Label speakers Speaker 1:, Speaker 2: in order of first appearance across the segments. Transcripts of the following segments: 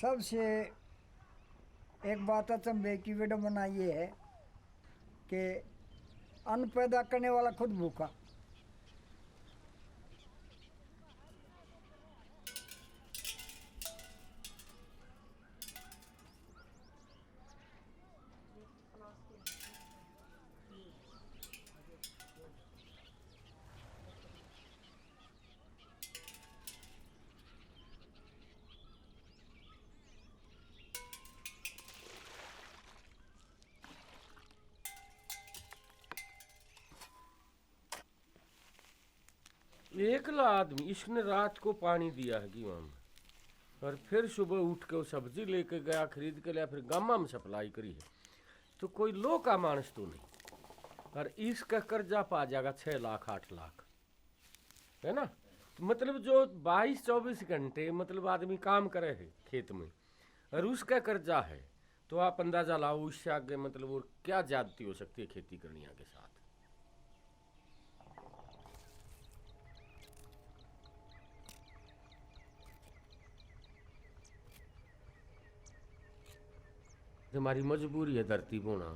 Speaker 1: सबसे एक बात अचंभे की विडंबना ये है कि अन्न पैदा करने वाला खुद भूखा।
Speaker 2: एकला आदमी इसने रात को पानी दिया है कि वहाँ और फिर सुबह उठ के वो सब्जी लेके गया खरीद के लिया, फिर गामा में सप्लाई करी है। तो कोई लो का मानस तो नहीं, और इसका कर्जा पा जाएगा 6 लाख 8 लाख, है ना। तो मतलब जो 22-24 घंटे मतलब आदमी काम करे है खेत में और उसका कर्जा है, तो आप अंदाजा लाओ उससे आगे मतलब और क्या ज्यादती हो सकती है खेती करनिया के साथ। हमारी मजबूरी है धरती बोना,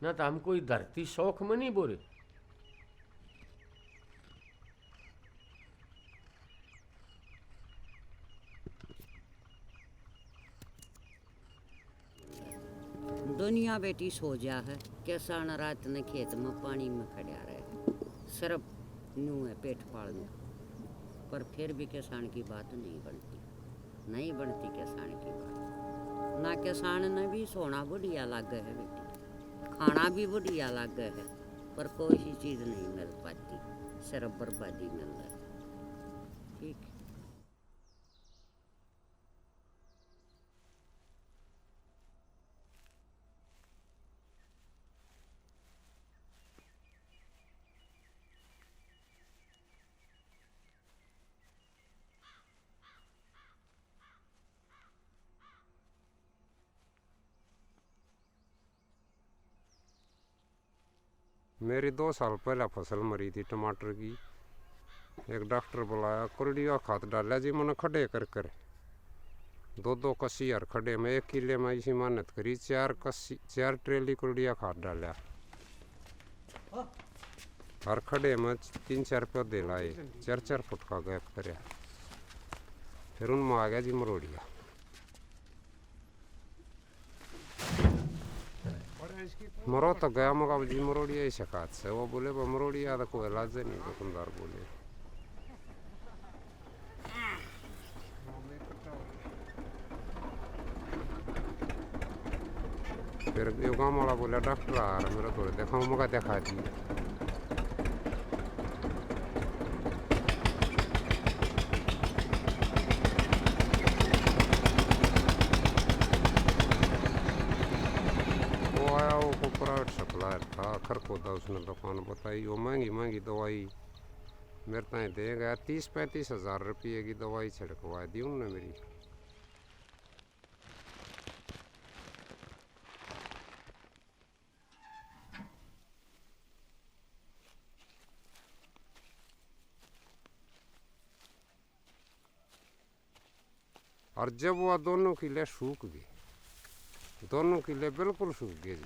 Speaker 2: ना तो हम कोई धरती शौक में नहीं बोरे।
Speaker 3: दुनिया बेटी सो जा है, किसान रात ने खेत में पानी में खड़ा रहे, सिर्फ न्यू है पेट पालने, पर फिर भी किसान की बात नहीं बनती, नहीं बनती किसान की बात। ना किसान ने भी सोना बढ़िया लग है बेटी, खाना भी बढ़िया लग है, पर कोई सी चीज़ नहीं मिल पाती, सिर्फ बर्बादी मिल रही। ठीक।
Speaker 4: मेरी 2 साल पहले फसल मरी थी टमाटर की। एक डॉक्टर बुलाया, कुरडिया खाद डाला जी मैंने खड़े कर कर 2-2 कसी हर खड़े में 1 किले में इसी मेहनत करी, 4 ट्रेली कुरडिया खाद डाला, हर खड़े में 3-4 पौधे लाए, 4-4 फुट का गैप कराया, फिर उनमें आ गया जी मरोड़िया। मरो तो गया मगा जी मरोड़िया ही शिकायत से, वो बोले वो मरोड़िया तो कोई इलाज नहीं, दुकानदार बोले। फिर यो गाँव वाला बोला डॉक्टर आ रहा मेरा, थोड़े दिखाऊँ मगा दिखा दी। वो आया, वो प्राइवेट सप्लायर था, खरखोदा उसने दुकान बताई, वो महंगी महंगी दवाई मेरे ताई दे गया, 30-35 हज़ार रुपये की दवाई छिड़कवा दी उन्होंने मेरी। और जब वह दोनों किले सूख गए, दोनों किले बिल्कुल सूख गए जी।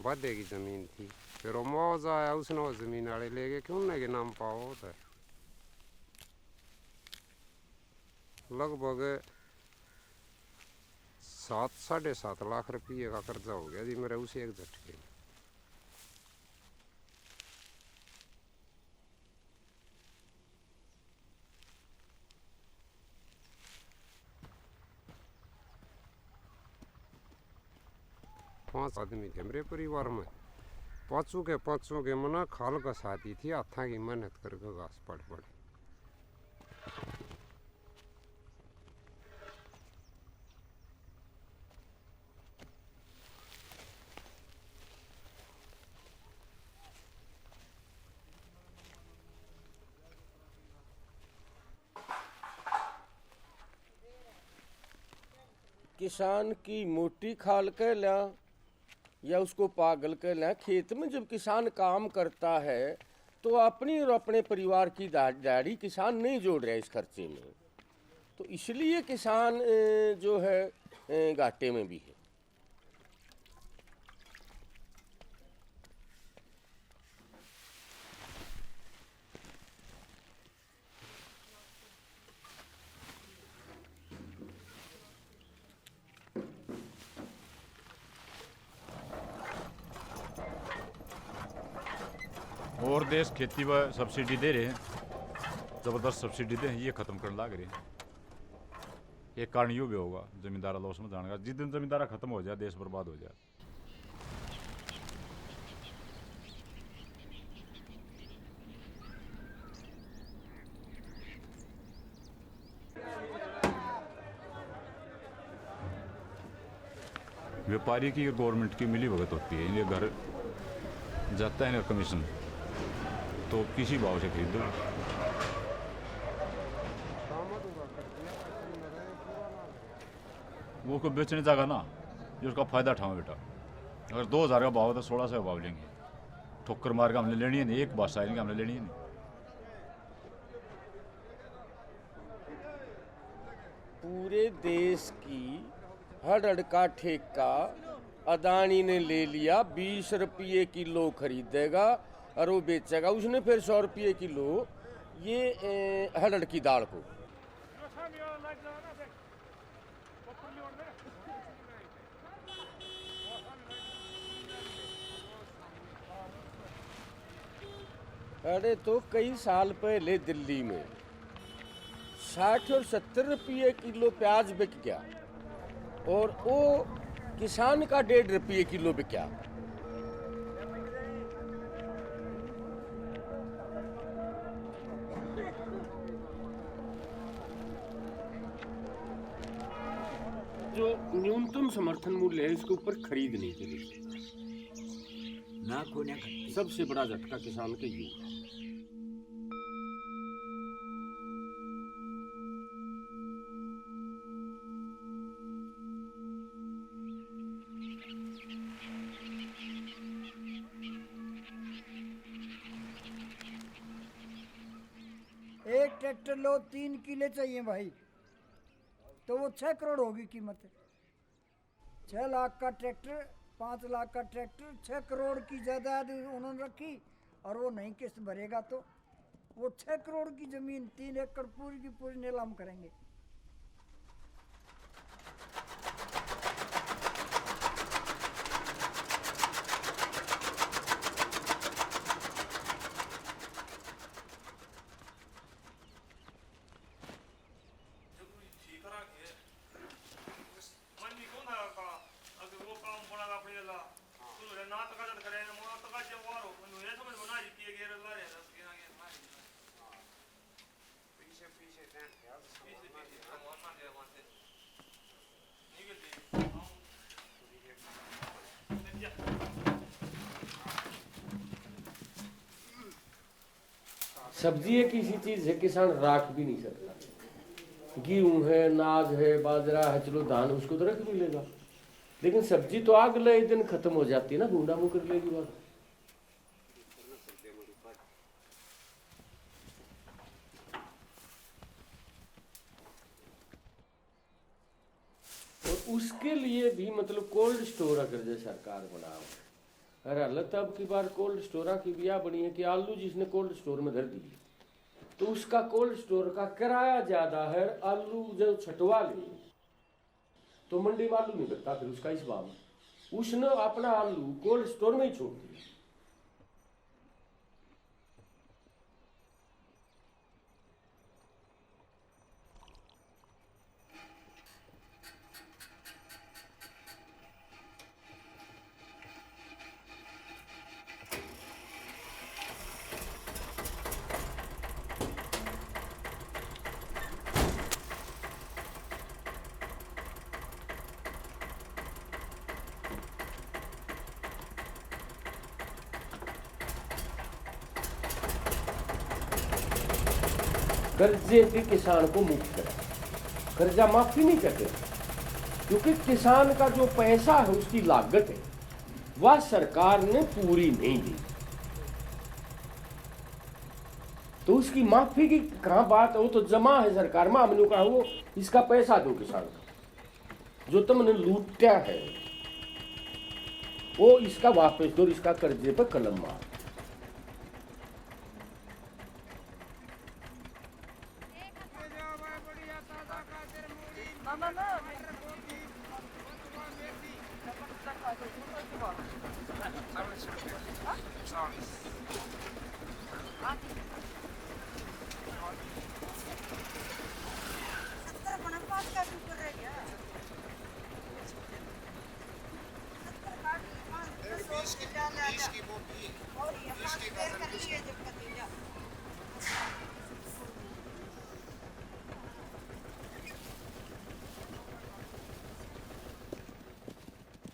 Speaker 4: वादे की जमीन थी, फिर वो मुआवजा आया, उसने वो जमीन वाले ले गए कि उन्हें के नाम पाओ होता है। लगभग 7-7.5 लाख रुपये का कर्जा हो गया जी मेरे उसी एक झटके में। पांच आदमी थे मेरे परिवार में, पाँचों के मना खाल का साथी थी, हाथा की मेहनत करके घास पड़ पड़े।
Speaker 2: किसान की मोटी खाल कह ला या उसको पागल कह ला, खेत में जब किसान काम करता है तो अपनी और अपने परिवार की दाढ़ी किसान नहीं जोड़ रहा है इस खर्चे में, तो इसलिए किसान जो है घाटे में भी है।
Speaker 5: और देश खेती पर सब्सिडी दे रहे हैं, ज़बरदस्त सब्सिडी दे, ये ख़त्म करने लग रहे हैं। एक कारण यूँ भी होगा जमींदारा लॉस में जाने का, जिस दिन जमींदारा ख़त्म हो जाए देश बर्बाद हो जाए। व्यापारी की गवर्नमेंट की मिली भगत होती है, इन्हें घर जाता है ना कमीशन, तो किसी भाव से खरीद दो। वो को बेचने जाएगा ना, ये उसका फायदा उठाओ बेटा। अगर 2000 का भाव है तो 1600 का भाव लेंगे, ठोकर मार के हमने लेनी है नहीं, एक बात शायरी हमने लेनी है नहीं।
Speaker 2: पूरे देश की हड़ का ठेका अदानी ने ले लिया, 20 रुपये किलो खरीदेगा और वो बेचेगा उसने फिर 100 रुपये किलो ये हड़ की दाल को। अरे तो कई साल पहले दिल्ली में 60 और 70 रुपये किलो प्याज बिक गया और वो किसान का 1.5 रुपये किलो बिका। जो न्यूनतम समर्थन मूल्य है इसके ऊपर खरीदने के लिए
Speaker 6: ना खोने
Speaker 2: सबसे बड़ा झटका किसान के ये।
Speaker 1: एक ट्रैक्टर लो 3 किले चाहिए भाई, तो वो 6 करोड़ होगी कीमत। 6 लाख का ट्रैक्टर, 5 लाख का ट्रैक्टर, 6 करोड़ की जायदाद उन्होंने रखी और वो नहीं किस्त भरेगा तो वो 6 करोड़ की जमीन 3 एकड़ पूरी की पूरी नीलाम करेंगे।
Speaker 2: सब्जी एक ऐसी चीज है किसान राख भी नहीं सकता। गेहूं है, नाज है, बाजरा है, चलो धान उसको तो रख भी लेगा, लेकिन सब्जी तो अगले दिन खत्म हो जाती है ना, गुंडा मुंह कर लेगी बात। और उसके लिए भी मतलब कोल्ड स्टोर अगर जो सरकार बनाओ, अरे हालत अब की बार कोल्ड स्टोर की बिया बनी है कि आलू जिसने कोल्ड स्टोर में धर दी तो उसका कोल्ड स्टोर का किराया ज्यादा है। आलू जब छटवा ले तो मंडी में आलू नहीं बिकता, फिर उसका इस भाव में उसने अपना आलू कोल्ड स्टोर में ही छोड़ दिया। कर्जे से किसान को मुक्त करें, कर्जा माफी नहीं करते, क्योंकि किसान का जो पैसा है, उसकी लागत है, वह सरकार ने पूरी नहीं दी। तो उसकी माफी की कहाँ बात है? वो तो जमा है सरकार में, हमने कहा वो इसका पैसा दो किसान का, जो तुमने लूटा है वो इसका वापस दो, इसका कर्जे पर कलम मार।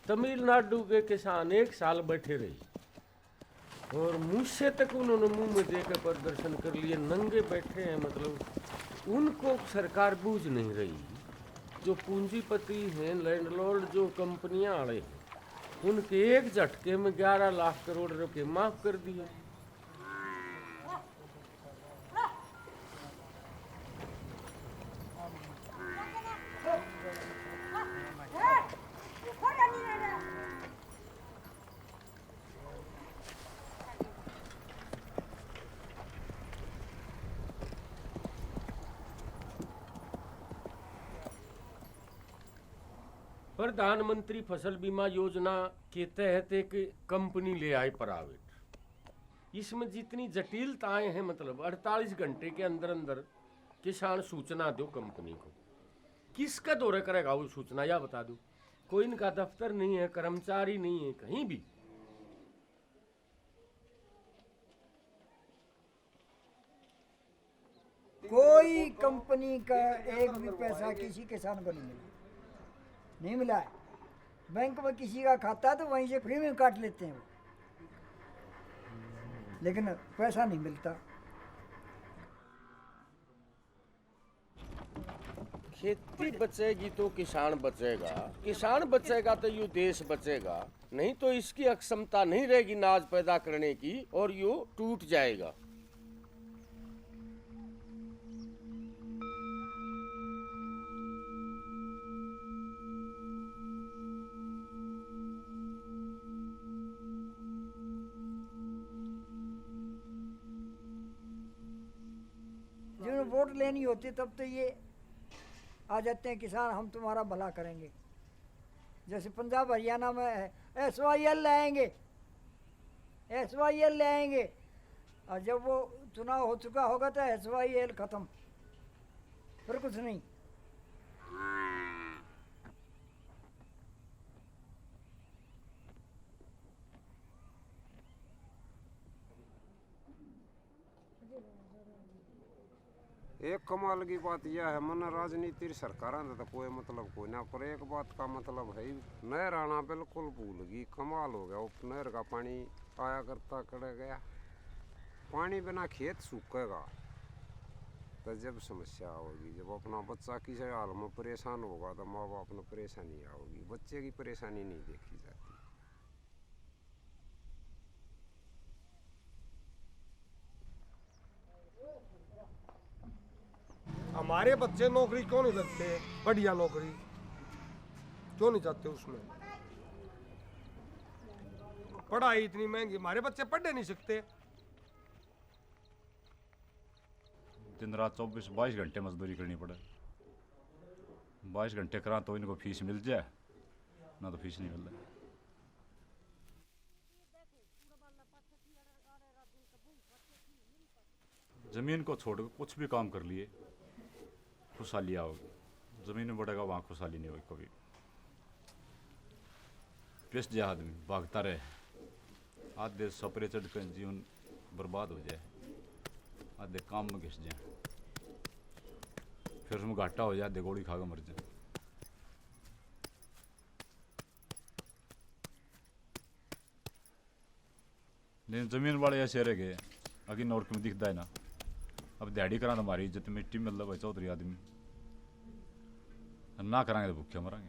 Speaker 2: तमिलनाडु के किसान एक साल बैठे रहे और मुझसे तक उन्होंने मुंह में देकर प्रदर्शन कर लिए, नंगे बैठे हैं। मतलब उनको सरकार बूझ नहीं रही। जो पूंजीपति हैं, लैंडलॉर्ड, जो कंपनियां वाले हैं, उनके एक झटके में 11 लाख करोड़ रुपए माफ कर दिए। प्रधानमंत्री फसल बीमा योजना के तहत एक कंपनी ले आए प्राइवेट। इसमें जितनी जटिलताएं हैं, मतलब 48 घंटे के अंदर अंदर किसान सूचना दो कंपनी को। किसका दौरा करेगा वो सूचना, या बता दो। कोई इनका दफ्तर नहीं है, कर्मचारी नहीं है कहीं भी।
Speaker 1: कोई कंपनी का एक भी पैसा किसी किसान को नहीं मिला है। बैंक में किसी का खाता है तो वहीं से फ्री में काट लेते हैं वो, लेकिन पैसा नहीं मिलता।
Speaker 2: खेती बचेगी तो किसान बचेगा, किसान बचेगा तो यू देश बचेगा। नहीं तो इसकी अक्षमता नहीं रहेगी अनाज पैदा करने की और यू टूट जाएगा।
Speaker 1: जिन्हें वोट लेनी होती तब तो ये आ जाते हैं किसान हम तुम्हारा भला करेंगे। जैसे पंजाब हरियाणा में है SYL लाएंगे, SYL लाएंगे, और जब वो चुनाव हो चुका होगा तो SYL खत्म, फिर कुछ नहीं।
Speaker 4: एक कमाल की बात यह है, मन राजनीति सरकार तो कोई मतलब कोई ना, पर एक बात का मतलब है, नहर आना बिल्कुल भूल गई। कमाल हो गया, नहर का पानी आया करता कर गया। पानी बिना खेत सूखेगा तो जब समस्या होगी, जब अपना बच्चा किसी हाल में परेशान होगा तो माँ बाप ने परेशानी होगी। बच्चे की परेशानी नहीं देखी जाती।
Speaker 7: हमारे बच्चे नौकरी क्यों नहीं लगते? बढ़िया नौकरी क्यों नहीं चाहते? उसमें पढ़ाई इतनी महंगी, हमारे बच्चे पढ़ नहीं सकते।
Speaker 5: दिन रात 24-22 घंटे मजदूरी करनी पड़े। 22 घंटे करा तो इनको फीस मिल जाए, ना तो फीस नहीं मिल रहा। जमीन को छोड़कर कुछ भी काम कर लिए खुशहाली आओगी। जमीन में बढ़ेगा वहाँ खुशहाली नहीं होगी कभी। पिस जाए आदमी, भागता रहे, आधे सपरे चढ़ कर जीवन बर्बाद हो जाए, आधे काम में घिस जाए, फिर उसमें घाटा हो जाए, आधे गोली खा कर मर जाए। लेकिन जमीन वाले ऐसे रह गए, अगर नौर में दिखता है ना, अब दिहाड़ी करा तो हमारी इज्जत मिट्टी में मतलब चौधरी आदमी ना कराएंगे तो भूखे मरांगे।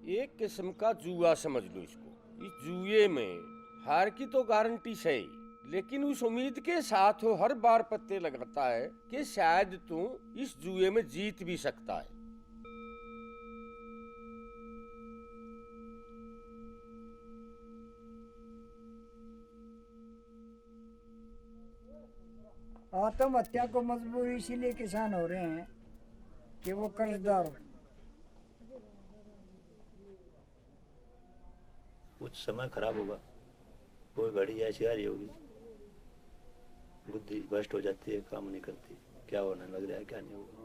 Speaker 2: एक किस्म का जुआ समझ लो इसको। इस जुए में हार की तो गारंटी है, लेकिन उस उम्मीद के साथ वो हर बार पत्ते लगाता है कि शायद तू इस जुए में जीत भी सकता है।
Speaker 1: आत्महत्या को मजबूर इसीलिए किसान हो रहे हैं कि वो कर्जदार हो।
Speaker 8: कुछ समय खराब होगा, कोई घड़ी ऐसी आ रही होगी, बुद्धि भ्रष्ट हो जाती है, काम नहीं करती, क्या होने लग रहा है क्या नहीं होगा।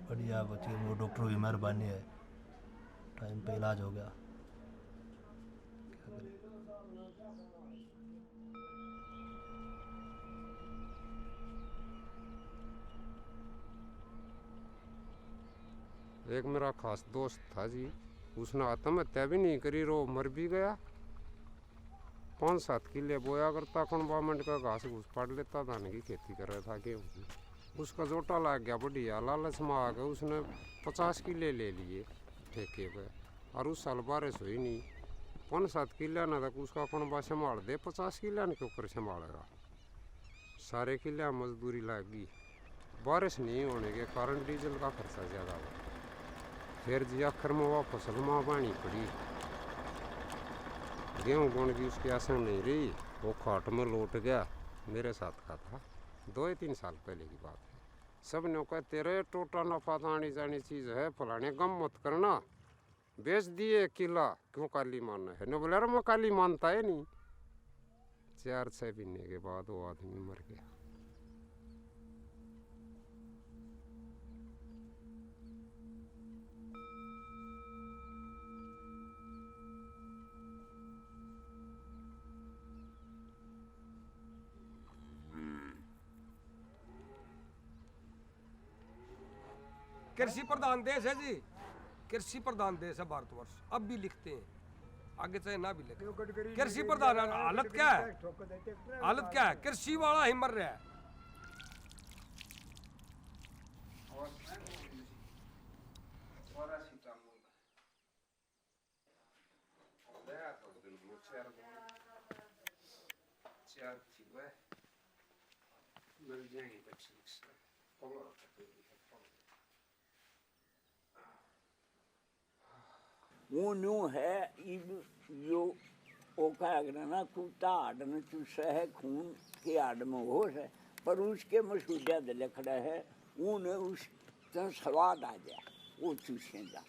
Speaker 8: बढ़िया बच्चे, वो डॉक्टर की मेहरबानी है, टाइम पे इलाज हो गया। क्या करें?
Speaker 4: एक मेरा खास दोस्त था जी, उसने आत्महत्या भी नहीं करी, रो मर भी गया। 5-7 किले बोया करता, 15 का घास घूस पाड़ लेता, धान की खेती कर रहा था गेहूँ की। उसका जोटा लग गया बढ़िया, लालच में आ गया, उसने 50 किले ले लिए ठेके पे, और उस साल बारिश हुई नहीं। 5-7 किले ना तक उसका कौन संभाल दे, 50 किले के ऊपर संभालेगा। सारे किले मजदूरी लगी, बारिश नहीं होने के कारण डीजल का खर्चा ज़्यादा हुआ। फिर जी आखिर में वह फसल में पानी पड़ी, गेहूँ बोने की उसकी आशा नहीं रही, वो खाट में लौट गया। मेरे साथ का था, 2-3 साल पहले की बात है। सब ने कहा तेरे टोटा नफा आनी जानी चीज़ है, फलाने गम मत करना, बेच दिए किला, क्यों काली मानना है। न बोला मैं काली मानता है नहीं। 4-6 महीने के बाद वो आदमी मर गया।
Speaker 7: कृषि प्रधान देश है जी, कृषि प्रधान देश है भारतवर्ष। अब भी लिखते हैं, आगे चाहे ना भी लिखे। कृषि प्रधान हालत क्या है, हालत क्या है, कृषि वाला ही मर रहा है।
Speaker 6: वो न्यू है इब जो ओ का ना कुत्ता हाड में चूसा है, खून के हाड में होश है, पर उसके मसूजा दले खड़ा है, उन्हें उस तरह स्वाद आ जाए, वो चूसे जा।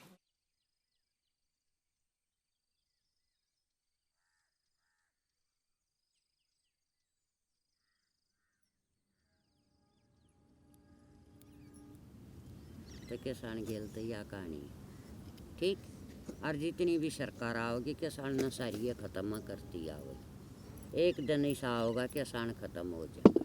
Speaker 3: तो किसान गेल तो यह कहानी ठीक। और जितनी भी सरकार आओगी किसान न सारी ये खत्म करती आओगी, एक दिन ऐसा होगा किसान खत्म हो जाएगा।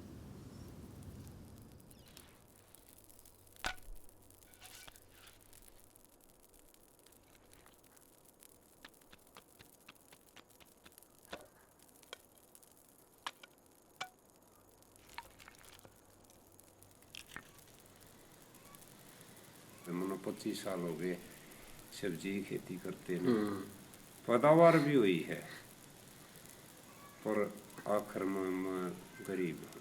Speaker 4: मैंने 25 साल हो गए सब्जी की खेती करते हैं, पैदावार भी हुई है, पर आखिर में मैं गरीब हूँ।